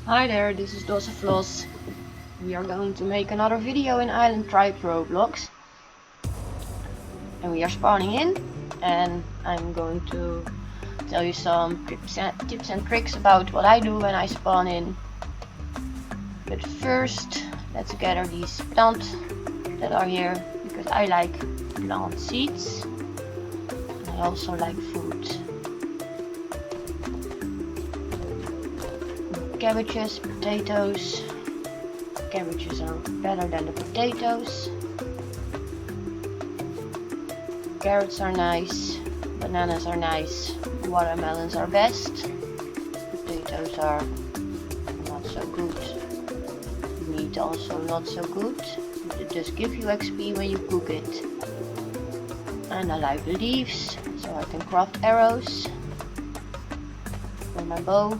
Hi there, this is Floss. We are going to make another video in Island Tribe Roblox. And we are spawning in, and I'm going to tell you some tips and tricks about what I do when I spawn in. But first, let's gather these plants that are here, because I like plant seeds. And I also like food. Cabbages, potatoes. Cabbages are better than the potatoes. Carrots are nice, bananas are nice, watermelons are best, potatoes are not so good, meat also not so good, it just gives you XP when you cook it. And I like the leaves, so I can craft arrows for my bow.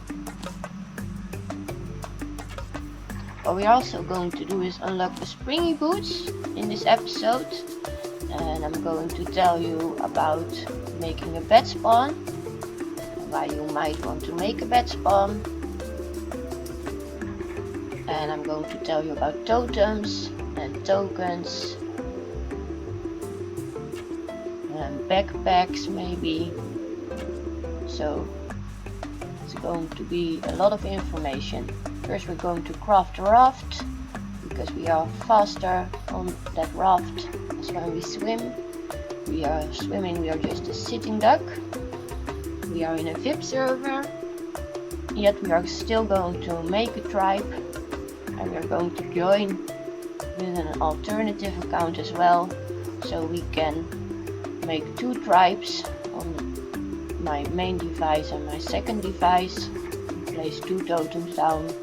What we're also going to do is unlock the Springy boots in this episode. And I'm going to tell you about making a bed spawn, and why you might want to make a bed spawn. And I'm going to tell you about totems and tokens and backpacks maybe. So it's going to be a lot of information. First we're going to craft a raft, because we are faster on that raft as when we swim. We are swimming, we are just a sitting duck. We are in a VIP server, yet we are still going to make a tribe, and we are going to join with an alternative account as well, so we can make 2 tribes on my main device and my second device, and place 2 totems down.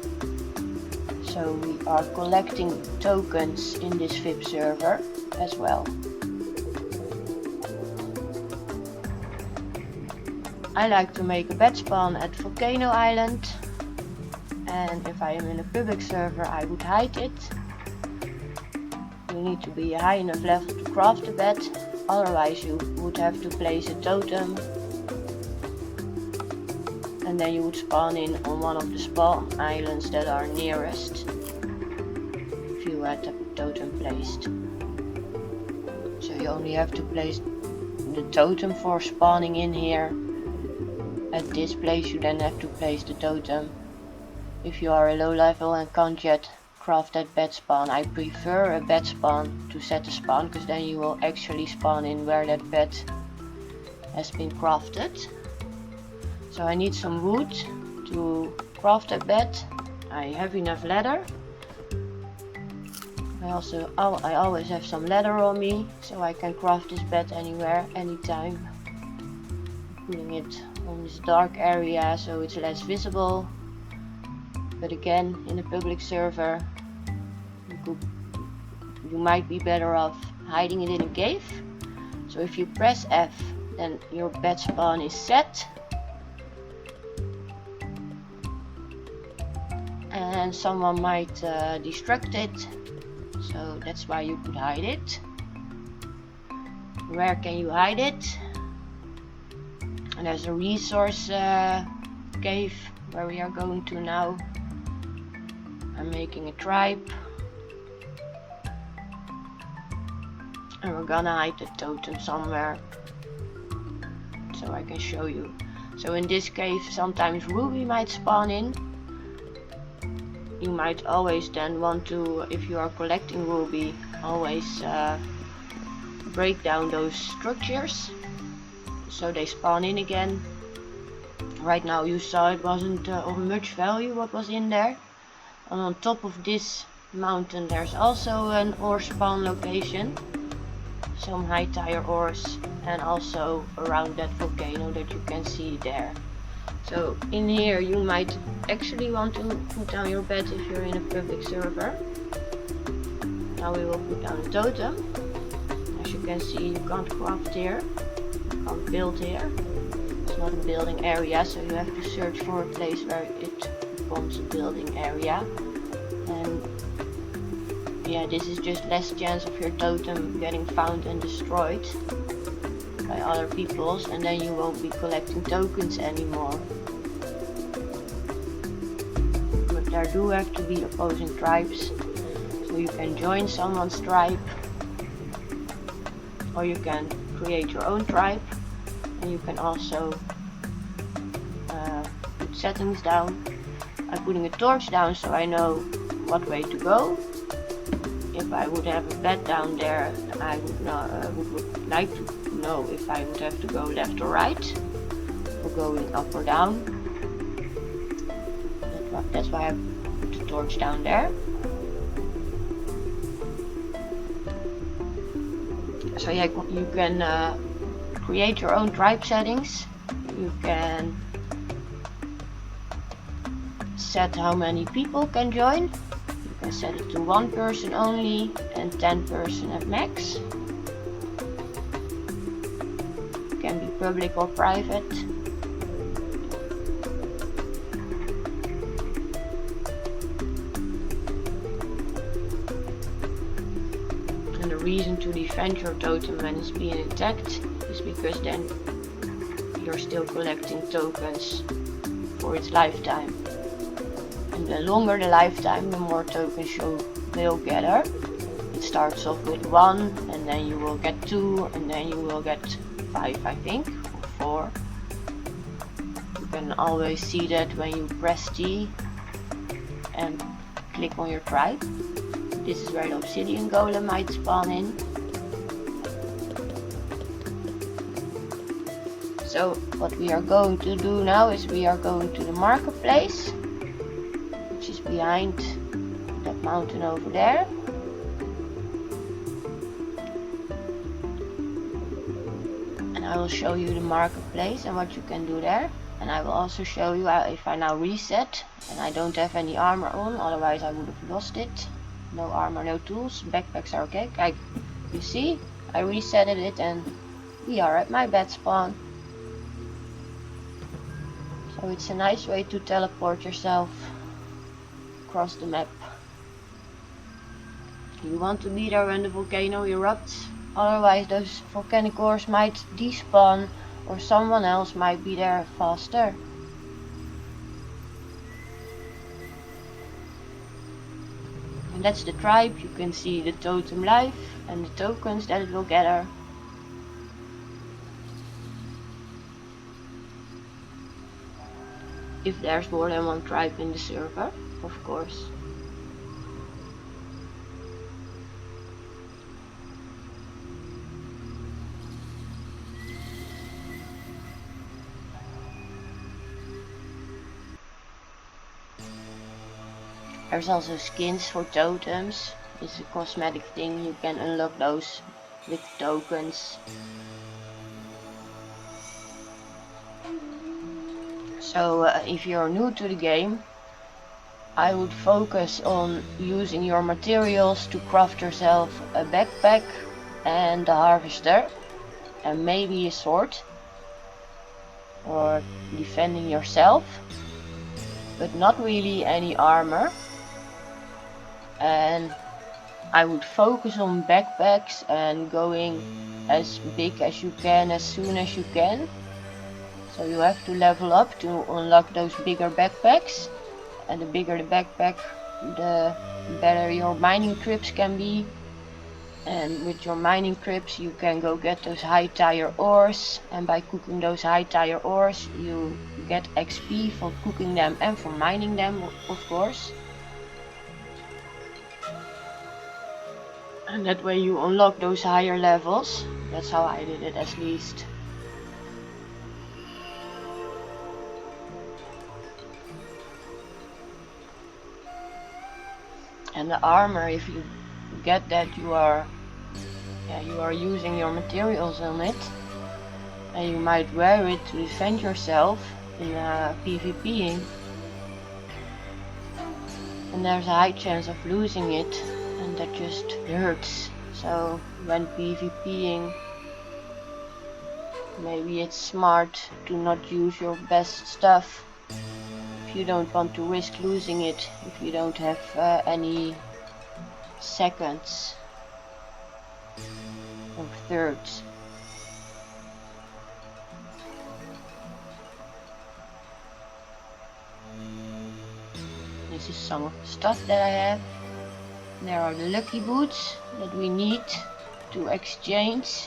So we are collecting tokens in this VIP server as well. I like to make a bed spawn at Volcano Island, and if I am in a public server I would hide it. You need to be a high enough level to craft a bed, otherwise you would have to place a totem, and then you would spawn in on one of the spawn islands that are nearest, if you had the totem placed. So you only have to place the totem for spawning in here. At this place you then have to place the totem. If you are a low level and can't yet craft that bed spawn, I prefer a bed spawn to set a spawn, because then you will actually spawn in where that bed has been crafted. So I need some wood to craft a bed. I have enough leather. I always have some leather on me, so I can craft this bed anywhere, anytime. Putting it on this dark area so it's less visible. But again, in a public server, you might be better off hiding it in a cave. So if you press F, then your bed spawn is set. And someone might destruct it, so that's why you could hide it. Where can you hide it? And there's a resource cave where we are going to now. I'm making a tribe, and we're gonna hide the totem somewhere, so I can show you. So in this cave sometimes Ruby might spawn in. You might always then want to, if you are collecting ruby, always break down those structures so they spawn in again. Right now you saw it wasn't of much value what was in there. And on top of this mountain there's also an ore spawn location, some high tier ores, and also around that volcano that you can see there. So in here you might actually want to put down your bed if you're in a public server. Now we will put down a totem. As you can see, you can't craft here, you can't build here. It's not a building area, so you have to search for a place where it becomes a building area. And yeah, this is just less chance of your totem getting found and destroyed by other people's, and then you won't be collecting tokens anymore. there do have to be opposing tribes. So you can join someone's tribe, or you can create your own tribe, and you can also put settings down. I'm putting a torch down so I know what way to go. If I would have a bed down there, I would like to know if I would have to go left or right, or going up or down. That's why I put the torch down there. So yeah, you can create your own tribe settings. You can set how many people can join. You can set it to 1 person only and 10 person at max. It can be public or private. And the reason to defend your totem when it's being attacked is because then you're still collecting tokens for its lifetime. And the longer the lifetime, the more tokens you will gather. It starts off with 1, and then you will get 2, and then you will get 5, I think, or 4. You can always see that when you press T and click on your tribe. This is where the obsidian golem might spawn in. So what we are going to do now is we are going to the marketplace, which is behind that mountain over there. And I will show you the marketplace and what you can do there. And I will also show you if I now reset and I don't have any armor on, otherwise I would have lost it. No armor, no tools, backpacks are okay. You see, I resetted it and we are at my bed spawn. So it's a nice way to teleport yourself across the map. You want to be there when the volcano erupts, otherwise those volcanic ores might despawn or someone else might be there faster. And that's the tribe. You can see the totem life and the tokens that it will gather. If there's more than 1 tribe in the server, of course. There's also skins for totems. It's a cosmetic thing, you can unlock those with tokens. So if you're new to the game, I would focus on using your materials to craft yourself a backpack and a harvester and maybe a sword, or defending yourself, but not really any armor. And I would focus on backpacks and going as big as you can as soon as you can. So you have to level up to unlock those bigger backpacks, and the bigger the backpack, the better your mining trips can be. And with your mining trips you can go get those high tier ores, and by cooking those high tier ores you get XP for cooking them and for mining them, of course. And that way you unlock those higher levels. That's how I did it, at least. And the armor, if you get that, you are using your materials on it, and you might wear it to defend yourself in PvPing, and there's a high chance of losing it, and that just hurts. So when PvPing, maybe it's smart to not use your best stuff if you don't want to risk losing it, if you don't have any seconds or thirds. this is some of the stuff that I have. There are the lucky boots that we need to exchange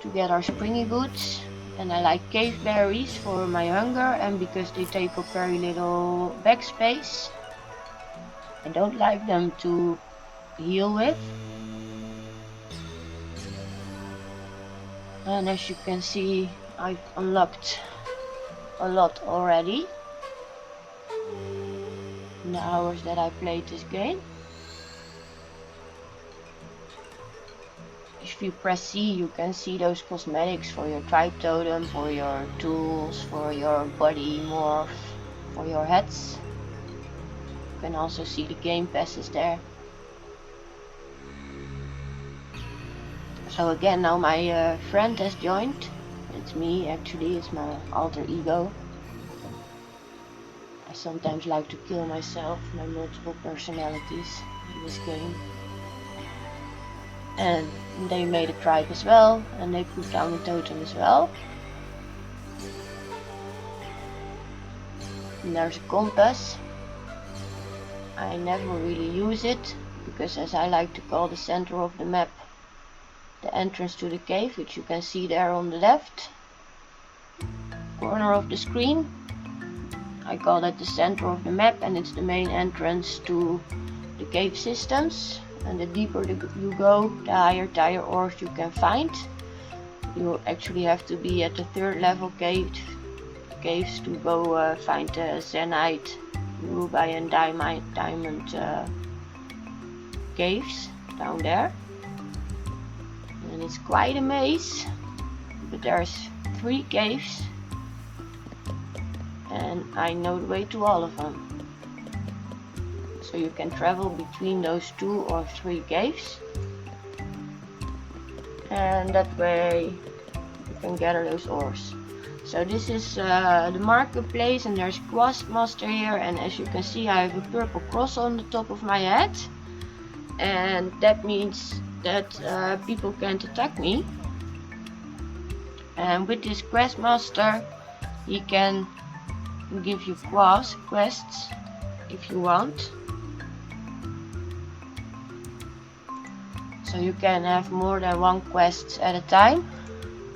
to get our springy boots. And I like cave berries for my hunger and because they take up very little backspace. I don't like them to heal with. And as you can see, I've unlocked a lot already in the hours that I played this game. If you press C, you can see those cosmetics for your Tribe Totem, for your tools, for your body morph, for your heads. You can also see the game passes there. So again, now my friend has joined. It's me actually, it's my alter ego. I sometimes like to kill myself, my multiple personalities in this game. And they made a tribe as well, and they put down a totem as well. And there's a compass. I never really use it, because as I like to call the center of the map the entrance to the cave, which you can see there on the left corner of the screen. I call that the center of the map, and it's the main entrance to the cave systems. And the deeper you go, the higher tier ores you can find. You actually have to be at the 3rd level caves to go find the Zenite, Ruby and Diamond caves down there. And it's quite a maze, but there's 3 caves and I know the way to all of them. So you can travel between those 2 or 3 caves, and that way you can gather those ores. So this is the marketplace, and there's Quest Master here, and as you can see I have a purple cross on the top of my head, and that means that people can't attack me. And with this Quest Master he can give you quests if you want. So you can have more than 1 quest at a time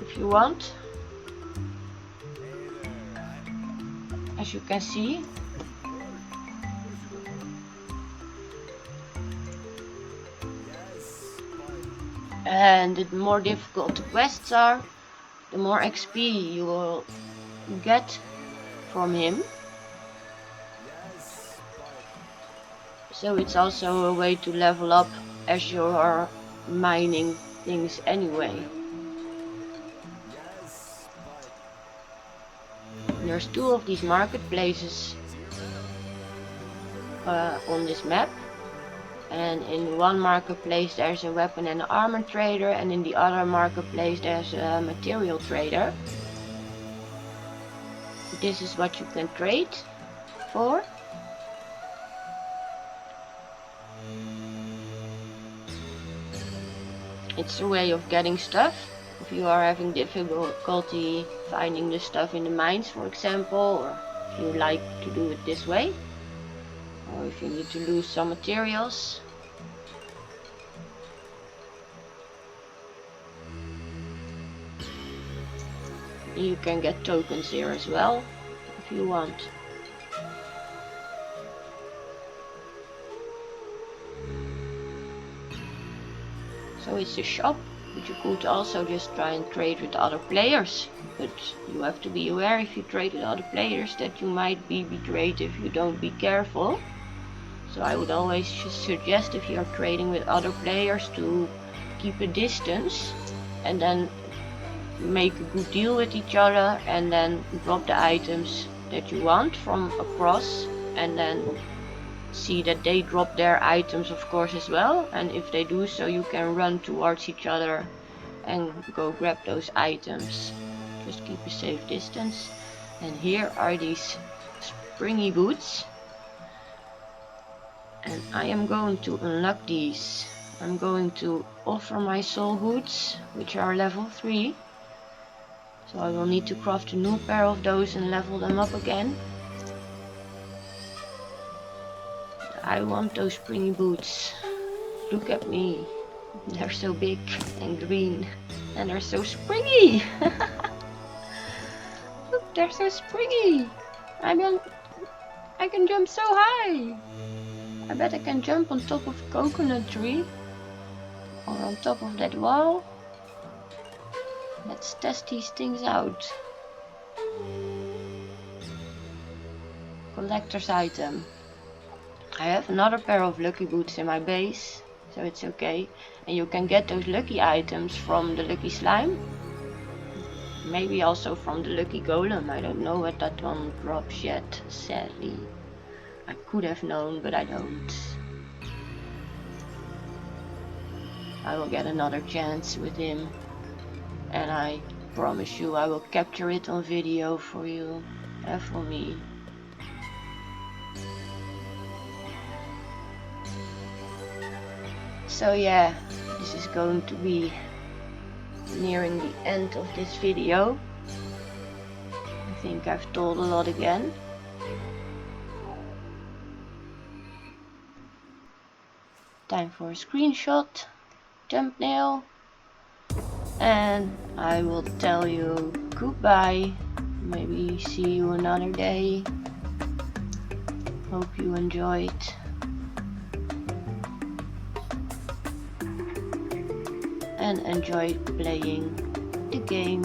if you want. As you can see. And the more difficult the quests are, the more XP you will get from him. So it's also a way to level up as you are mining things anyway. And there's 2 of these marketplaces on this map. And in one marketplace there's a weapon and an armor trader, and in the other marketplace there's a material trader. This is what you can trade for. It's a way of getting stuff. If you are having difficulty finding the stuff in the mines, for example, or if you like to do it this way, or if you need to lose some materials. You can get tokens here as well, if you want. So it's a shop, but you could also just try and trade with other players. But you have to be aware, if you trade with other players, that you might be betrayed if you don't be careful. So I would always suggest, if you are trading with other players, to keep a distance and then make a good deal with each other, and then drop the items that you want from across, and then see that they drop their items of course as well, and if they do so, you can run towards each other and go grab those items. Just keep a safe distance. And here are these springy boots, and I am going to unlock these. I'm going to offer my soul boots, which are level 3. So I will need to craft a new pair of those and level them up again. I want those springy boots. Look at me. They're so big and green. And they're so springy. Look, they're so springy. I can jump so high. I bet I can jump on top of a coconut tree. Or on top of that wall. Let's test these things out. Collector's item. I have another pair of lucky boots in my base, so it's okay. And you can get those lucky items from the lucky slime. Maybe also from the lucky golem. I don't know what that one drops yet, sadly. I could have known, but I don't. I will get another chance with him. And I promise you I will capture it on video for you and for me. So yeah, this is going to be nearing the end of this video. I think I've told a lot again. Time for a screenshot, thumbnail, and I will tell you goodbye. Maybe see you another day. Hope you enjoyed. And enjoyed playing the game.